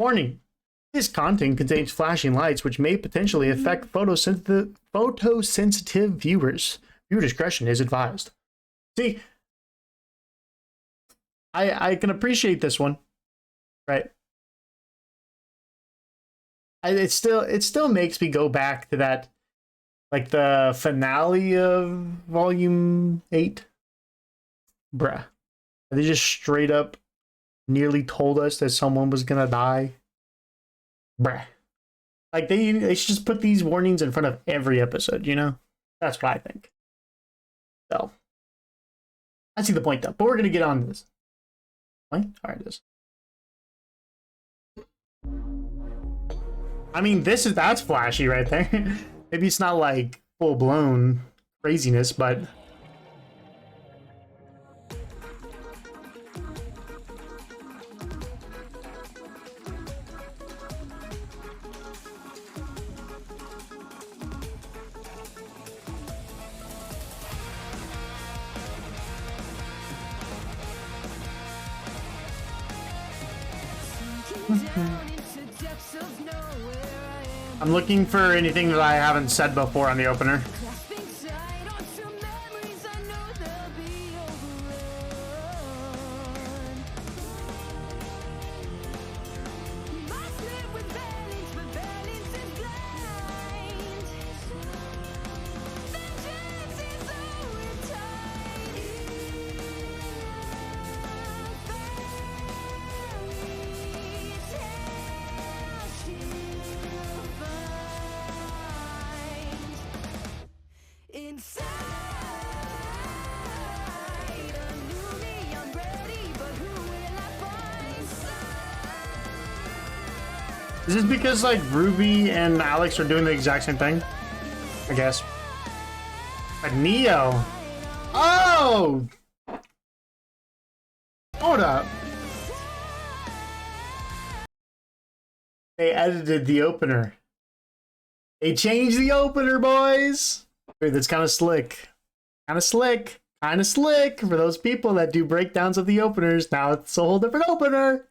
Warning. This content contains flashing lights which may potentially affect photosensitive viewers. Viewer discretion is advised. See, I can appreciate this one, right? It still makes me go back to that, like the finale of Volume 8. Bruh. They just straight up nearly told us that someone was gonna die. Bruh. Like, they should just put these warnings in front of every episode, you know? That's what I think. So, I see the point, though. But we're going to get on to this. What? Alright, this. I mean, that's flashy right there. Maybe it's not, like, full-blown craziness, but... I'm looking for anything that I haven't said before on the opener. Is this because, like, RWBY and Alex are doing the exact same thing? I guess. But Neo. Oh! Hold up. They edited the opener. They changed the opener, boys! Dude, that's kind of slick. Kind of slick. Kind of slick for those people that do breakdowns of the openers. Now it's a whole different opener.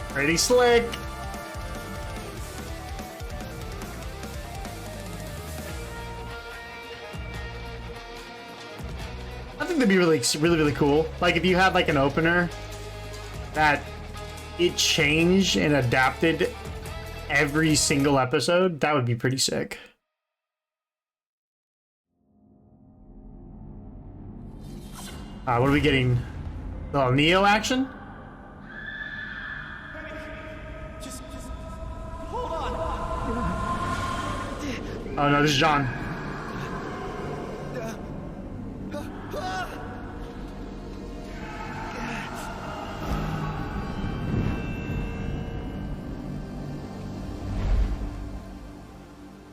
Pretty slick. I think that'd be really cool. Like if you had like an opener that it changed and adapted every single episode, that would be pretty sick. What are we getting? Oh, Neo action? Oh no, this is John.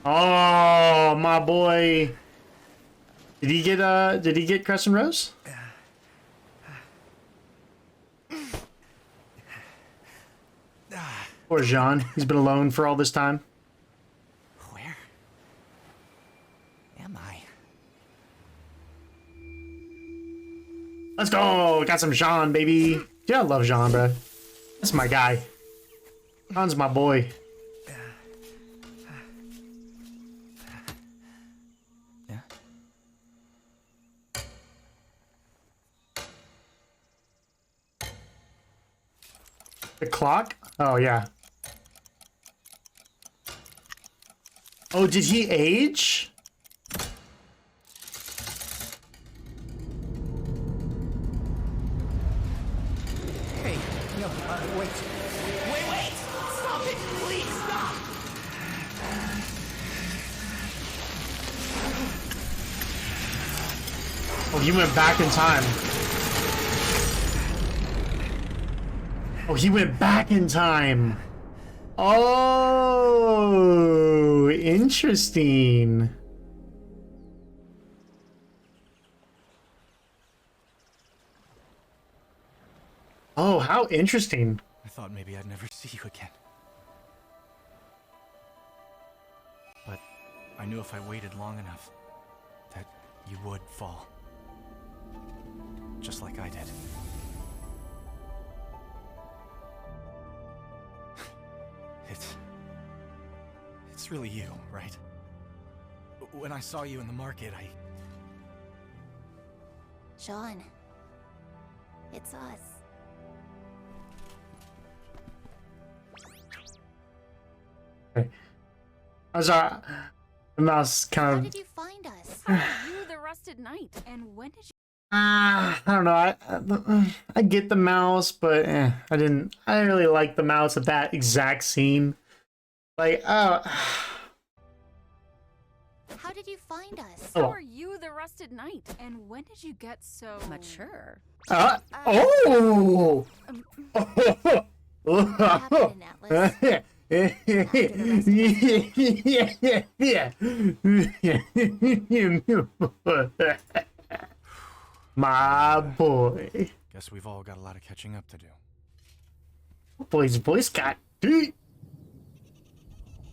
Oh, my boy. Did he get Crescent Rose? Poor Jean. He's been alone for all this time. Let's go! Got some Jean, baby. Yeah, I love Jean, bro. That's my guy. Jean's my boy. Yeah. The clock? Oh, yeah. Oh, did he age? Wait! Stop it! Please stop! Oh, he went back in time. Oh, he went back in time. Oh, interesting. Oh, how interesting. I thought maybe I'd never see you again. But I knew if I waited long enough, that you would fall. just like I did. It's really you, right? When I saw you in the market, Sean, it's us. I'm sorry. The mouse kind How of. did you find us? You the rusted knight. And when did you? I don't know. I get the mouse, but I didn't really like the mouse at that exact scene. Like, oh. How did you find us? Oh. How are you the rusted knight? And when did you get so Mature. Oh. What happened in Atlas? My boy. guess we've all got a lot of catching up to do. Boy's voice got deep.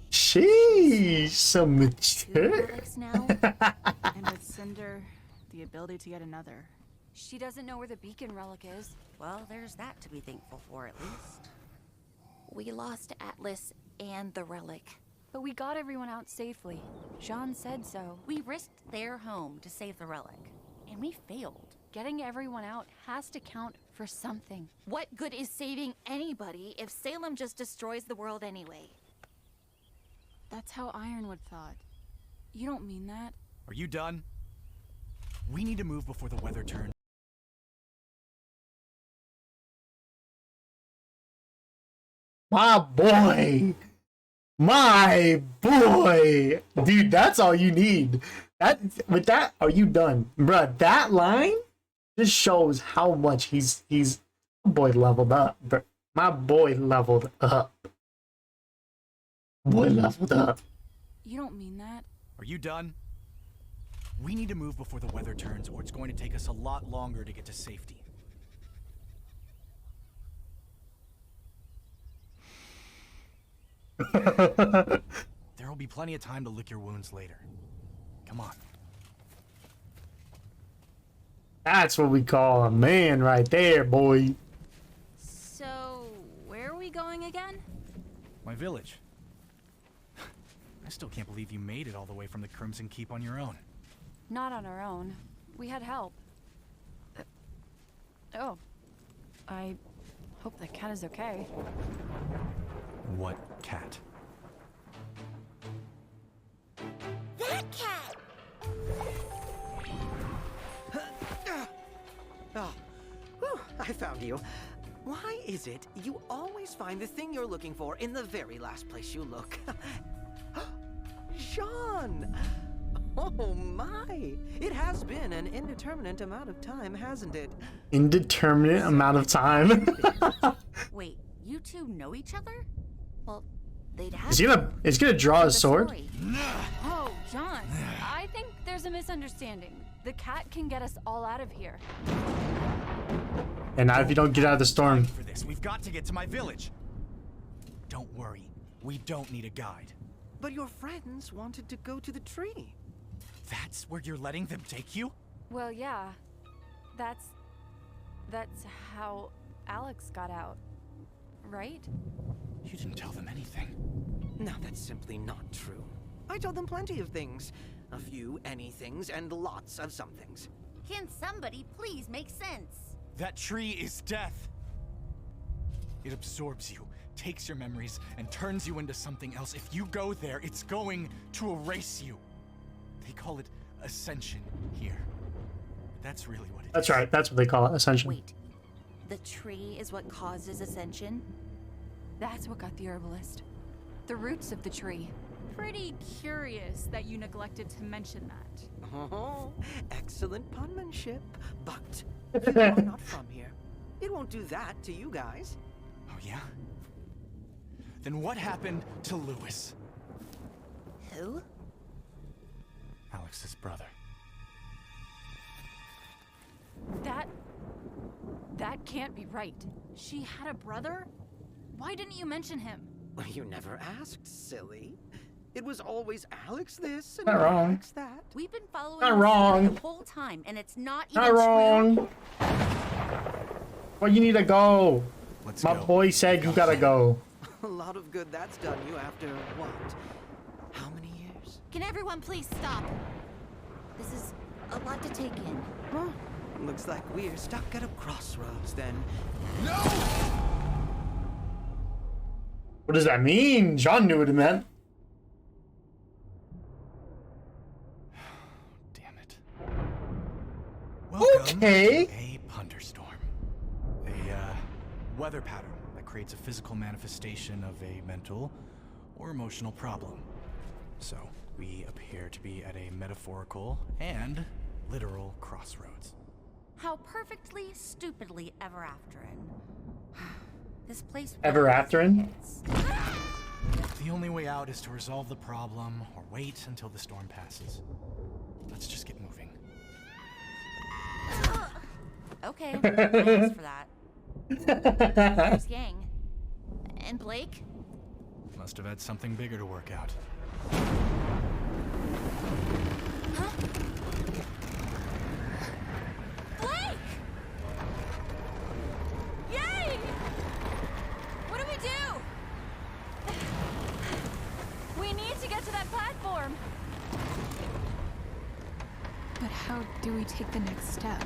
Sheesh, so mature. Alex now? and with Cinder, the ability to get another. She doesn't know where the beacon relic is. Well, there's that to be thankful for, at least. We lost Atlas and the relic. But we got everyone out safely. Jean said so. We risked their home to save the relic, and we failed. Getting everyone out has to count for something. What good is saving anybody if Salem just destroys the world anyway? That's how Ironwood thought. You don't mean that. Are you done? We need to move before the weather turns. My boy. My boy. Dude, that's all you need. With that, are you done? Bruh, that line just shows how much he's my boy leveled up, bro. My boy leveled up. Boy leveled up. You don't mean that. Are you done? We need to move before the weather turns, or it's going to take us a lot longer to get to safety. There will be plenty of time to lick your wounds later. Come on. That's what we call a man right there, boy. So, where are we going again? My village. I still can't believe you made it all the way from the Crimson Keep on your own. Not on our own. We had help. Oh. I hope the cat is okay. What cat? That cat! Oh, whew, I found you. Why is it you always find the thing you're looking for in the very last place you look? Sean! Oh my! It has been an indeterminate amount of time, hasn't it? Indeterminate amount of time. Wait, you two know each other? Well, they'd have Is he gonna draw a the sword? story. Oh, John. I think there's a misunderstanding. The cat can get us all out of here. And now if you don't get out of the storm. For this, we've got to get to my village. Don't worry, we don't need a guide. But your friends wanted to go to the tree. That's where you're letting them take you? Well, yeah. That's how Alex got out. Right? You didn't tell them anything. No, that's simply not true. I told them plenty of things. A few anythings and lots of somethings. Can somebody please make sense? That tree is death. It absorbs you, takes your memories, and turns you into something else. If you go there, it's going to erase you. They call it ascension here. But that's really what it is. That's right. That's what they call it, ascension. Wait, the tree is what causes ascension? That's what got the herbalist. The roots of the tree. Pretty curious that you neglected to mention that. Oh, excellent penmanship. But you are not from here. It won't do that to you guys. Oh, yeah? Then what happened to Lewis? Who? Alex's brother. That can't be right. She had a brother? Why didn't you mention him? Well, you never asked, silly. It was always Alex this and Not wrong. Alex that. We've been following Not this wrong. the whole time, and it's not even Not true. wrong. Well, you need to go. Let's My go. boy said you gotta go. A lot of good that's done you after what? How many years? Can everyone please stop? This is a lot to take in. Huh. Looks like we're stuck at a crossroads then. What does that mean? John knew what it meant. Damn it. Welcome Okay. to a thunderstorm. A weather pattern that creates a physical manifestation of a mental or emotional problem. So, we appear to be at a metaphorical and literal crossroads. How perfectly, stupidly ever afterin'. This place Ever afterin'? is. The only way out is to resolve the problem or wait until the storm passes. Let's just get moving. Okay, thanks for that. There's Yang. And Blake? Must have had something bigger to work out. Blake! Yay! What do we do? We need to get to that platform. But how do we take the next step?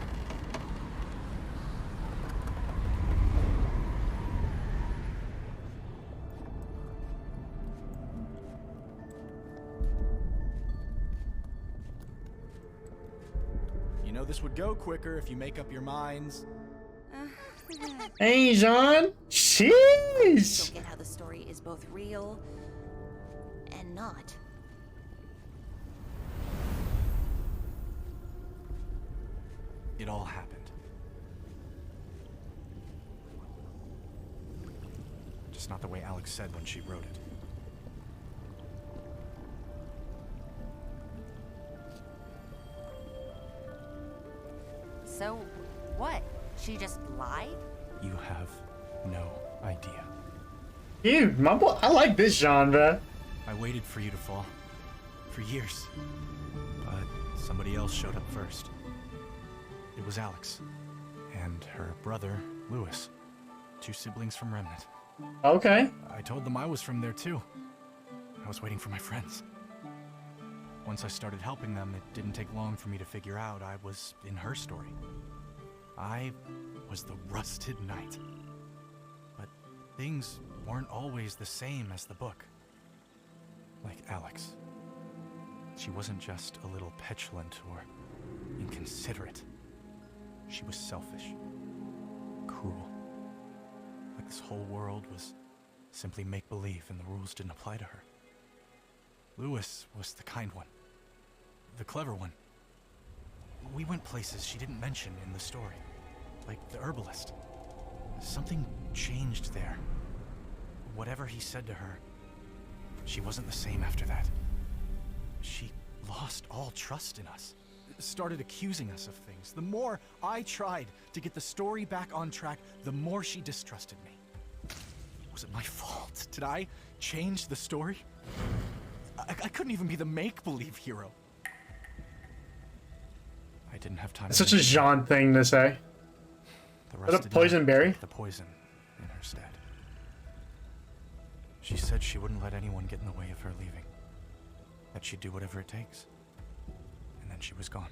You know this would go quicker if you make up your minds. Hey, John. Jeez. Don't get how the story is both real and not. It all happened. Just not the way Alex said when she wrote it. So, what? She just lied? You have no idea. Dude, my boy, I like this genre. I waited for you to fall. For years. But somebody else showed up first. It was Alex. And her brother, Lewis. 2 siblings from Remnant. Okay. I told them I was from there too. I was waiting for my friends. Once I started helping them, it didn't take long for me to figure out I was in her story. I was the rusted knight. But things weren't always the same as the book. Like Alex. She wasn't just a little petulant or inconsiderate. She was selfish. Cruel. Like this whole world was simply make-believe and the rules didn't apply to her. Lewis was the kind one. The clever one. We went places she didn't mention in the story. Like the herbalist. Something changed there. Whatever he said to her, she wasn't the same after that. She lost all trust in us. Started accusing us of things. The more I tried to get the story back on track, the more she distrusted me. Was it my fault? Did I change the story? I couldn't even be the make-believe hero. I didn't have time. It's such a Jean thing to say. The Is that a rusted poison knight berry? took the poison in her stead. She said she wouldn't let anyone get in the way of her leaving. That she'd do whatever it takes. And then she was gone.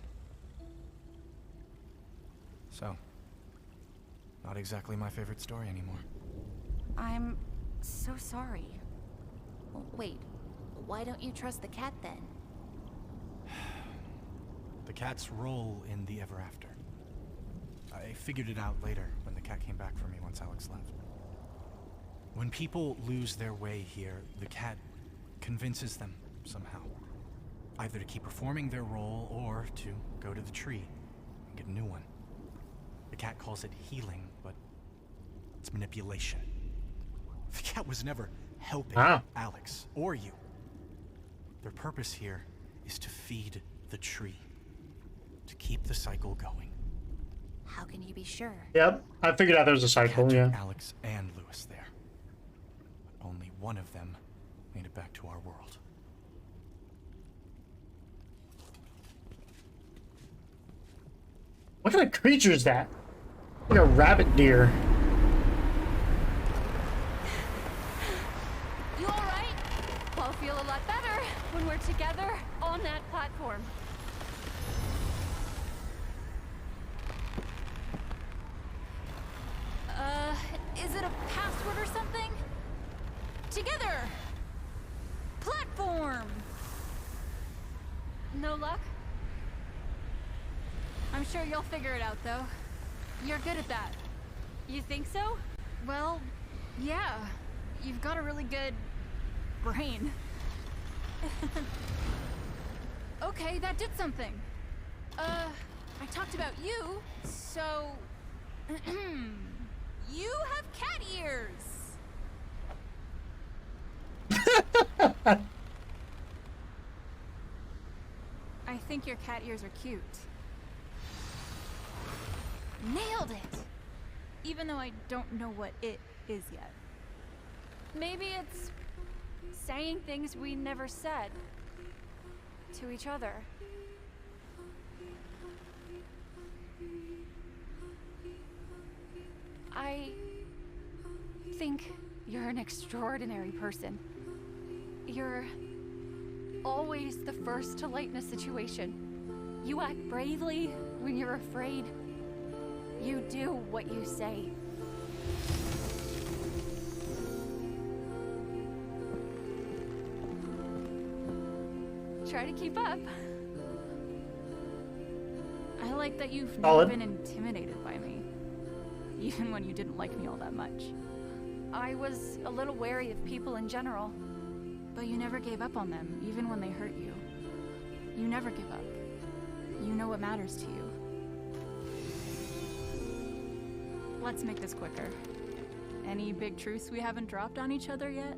So, not exactly my favorite story anymore. I'm so sorry. Well, wait, why don't you trust the cat then? The cat's role in the Ever After. I figured it out later when the cat came back for me once Alex left. When people lose their way here, the cat convinces them somehow. Either to keep performing their role or to go to the tree and get a new one. The cat calls it healing, but it's manipulation. The cat was never helping Alex or you. Their purpose here is to feed the tree. To keep the cycle going. How can you be sure? Yep, I figured out there was a cycle, Cat yeah. took Alex and Lewis there. But only one of them made it back to our world. What kind of creature is that? Like a rabbit deer. You alright? I'll feel a lot better when we're together on that platform. Is it a password or something? Together! Platform! No luck? I'm sure you'll figure it out, though. You're good at that. You think so? Well, yeah. You've got a really good brain. Okay, that did something. I talked about you, so... You have cat ears! I think your cat ears are cute. Nailed it! Even though I don't know what it is yet. Maybe it's saying things we never said to each other. I think you're an extraordinary person. You're always the first to lighten a situation. You act bravely when you're afraid. You do what you say. Try to keep up. I like that you've never been intimidated by me. Even when you didn't like me all that much. I was a little wary of people in general. But you never gave up on them, even when they hurt you. You never give up. You know what matters to you. Let's make this quicker. Any big truths we haven't dropped on each other yet?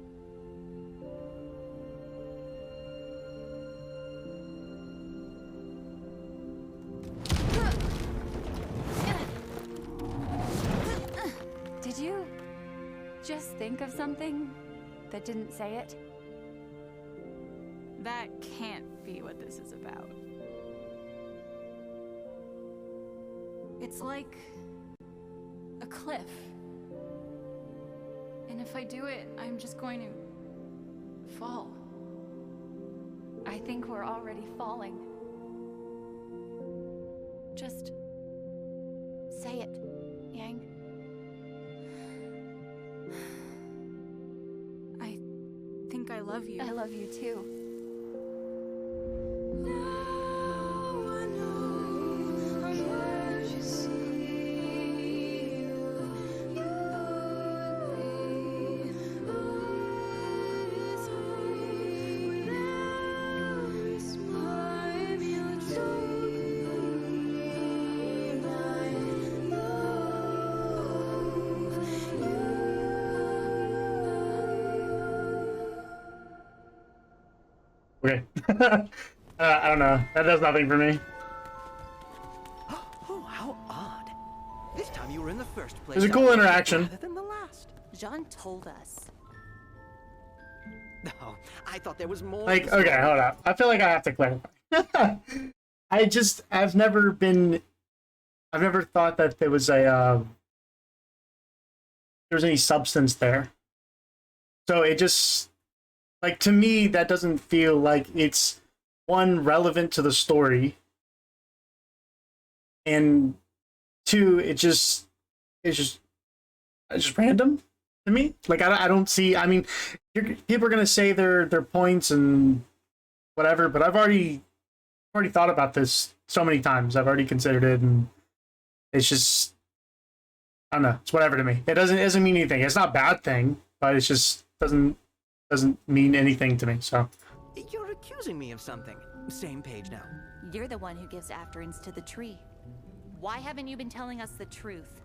Did you just think of something that didn't say it? That can't be what this is about. It's like a cliff. And if I do it, I'm just going to fall. I think we're already falling. Just say it, Yang. I think I love you. I love you too. Okay. I don't know. That does nothing for me. Oh, how odd. This time you were in the first place. It was a cool interaction. Rather than the last. Jean told us. No, I thought there was more. Like, okay, hold up. I feel like I have to clarify. I've never thought that there was any substance there. So it just, like, to me, that doesn't feel like it's, one, relevant to the story, and two, it's just random to me. Like, I don't see, I mean, people are gonna say their points and whatever, but I've already thought about this so many times. I've already considered it, and it's just, I don't know, it's whatever to me. It doesn't mean anything. It's not a bad thing, but it just doesn't mean anything to me. So You're accusing me of something. Same page now. You're the one who gives afterins to the tree. Why haven't you been telling us the truth?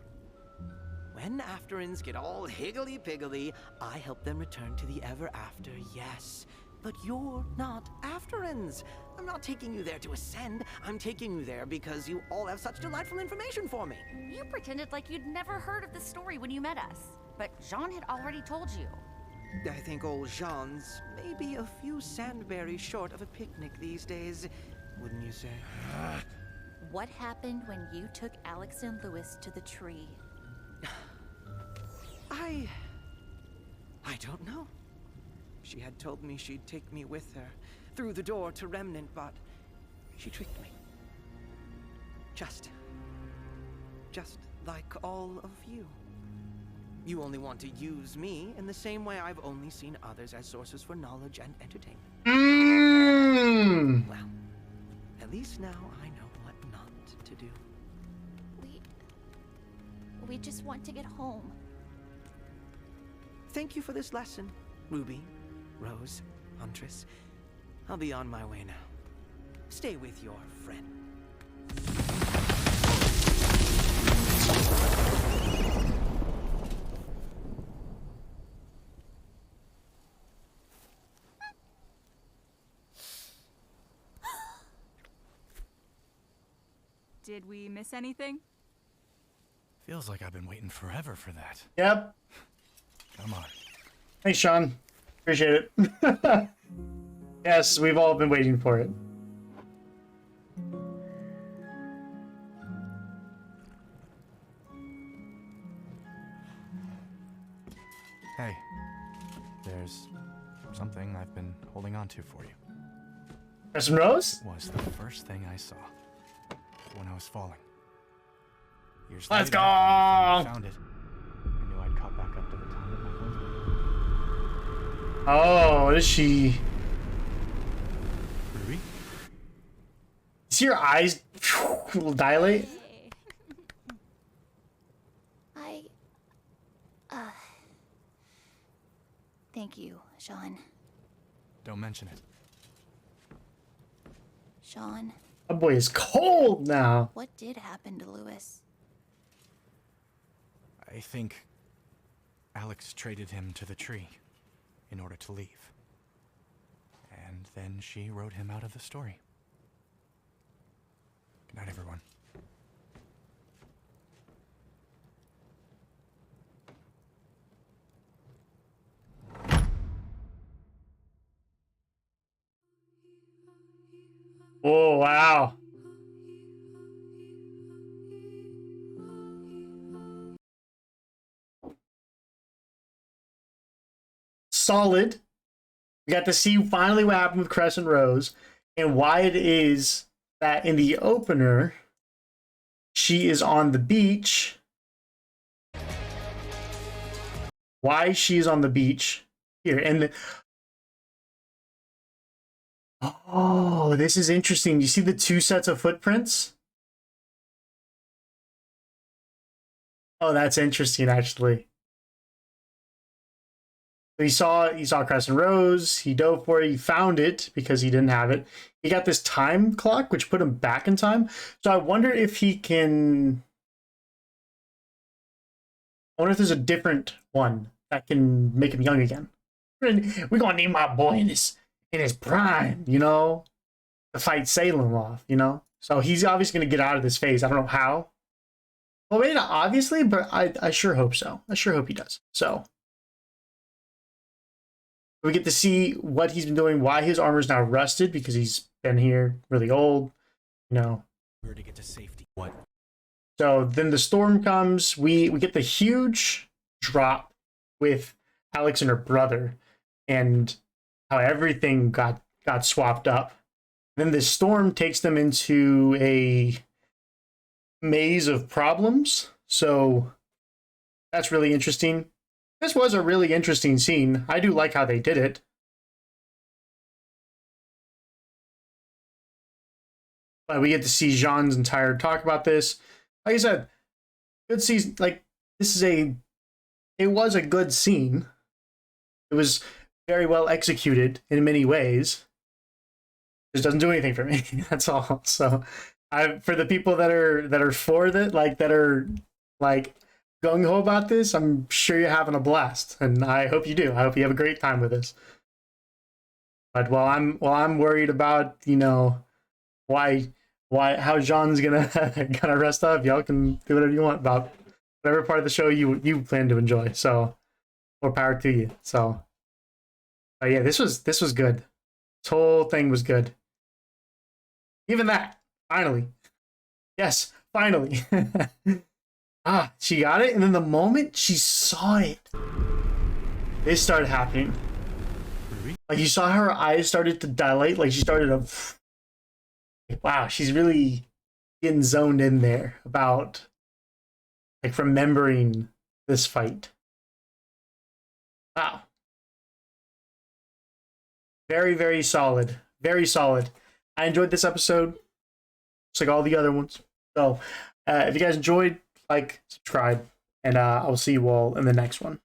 When afterins get all higgledy-piggledy, I help them return to the ever after, yes. But you're not afterins. I'm not taking you there to ascend. I'm taking you there because you all have such delightful information for me. You pretended like you'd never heard of the story when you met us. But Jean had already told you. I think old Jean's maybe a few sandberries short of a picnic these days, wouldn't you say? What happened when you took Alex and Lewis to the tree? I don't know. She had told me she'd take me with her through the door to Remnant, but she tricked me. Just like all of you. You only want to use me in the same way I've only seen others as sources for knowledge and entertainment. Well, at least now I know what not to do. We just want to get home. Thank you for this lesson, Ruby, Rose, Huntress. I'll be on my way now. Stay with your friend. Did we miss anything? Feels like I've been waiting forever for that. Yep. Come on. Thanks, Sean. Appreciate it. Yes, we've all been waiting for it. Hey, there's something I've been holding on to for you. Crescent Rose? It was the first thing I saw when I was falling. Years Let's later, go! when I finally found it, I knew I'd caught back up to the time that my friends were. Oh, what is she? Ruby? See your eyes dilate? Thank you, Sean. Don't mention it. Sean, That boy is cold now. what did happen to Lewis? I think Alex traded him to the tree in order to leave. And then she wrote him out of the story. Good night, everyone. Oh, wow. Solid. We got to see finally what happened with Crescent Rose and why it is that in the opener, she is on the beach. Why she's on the beach here. And oh, this is interesting. You see the two sets of footprints? Oh, that's interesting, actually. He saw Crescent Rose, he dove for it, he found it because he didn't have it. He got this time clock, which put him back in time. So I wonder if he can... I wonder if there's a different one that can make him young again. We're gonna need my boy in his prime, you know? To fight Salem off, you know? So he's obviously gonna get out of this phase. I don't know how. Well, maybe not obviously, but I sure hope so. I sure hope he does. So... we get to see what he's been doing, why his armor is now rusted, because he's been here really old, you know. Where to get to safety? What? So then the storm comes. We get the huge drop with Alex and her brother, and how everything got swapped up. Then the storm takes them into a maze of problems. So that's really interesting. This was a really interesting scene. I do like how they did it. But we get to see Jean's entire talk about this. Like I said, good season. Like, it was a good scene. It was very well executed in many ways. It just doesn't do anything for me. That's all. So, for the people that are for it, that are like gung-ho about this, I'm sure you're having a blast, and I hope you do. I hope you have a great time with this. But while I'm worried about, you know, how Jean's gonna rest up, y'all can do whatever you want about whatever part of the show you plan to enjoy. So more power to you. So yeah, this was good. This whole thing was good. Even that, finally. Yes, finally. Ah, she got it, and then the moment she saw it, this started happening. Like, you saw her eyes started to dilate, like she started to... Wow, she's really getting zoned in there about, like, remembering this fight. Wow. Very, very solid. Very solid. I enjoyed this episode. Just like all the other ones. So, if you guys enjoyed, like, subscribe, and I will see you all in the next one.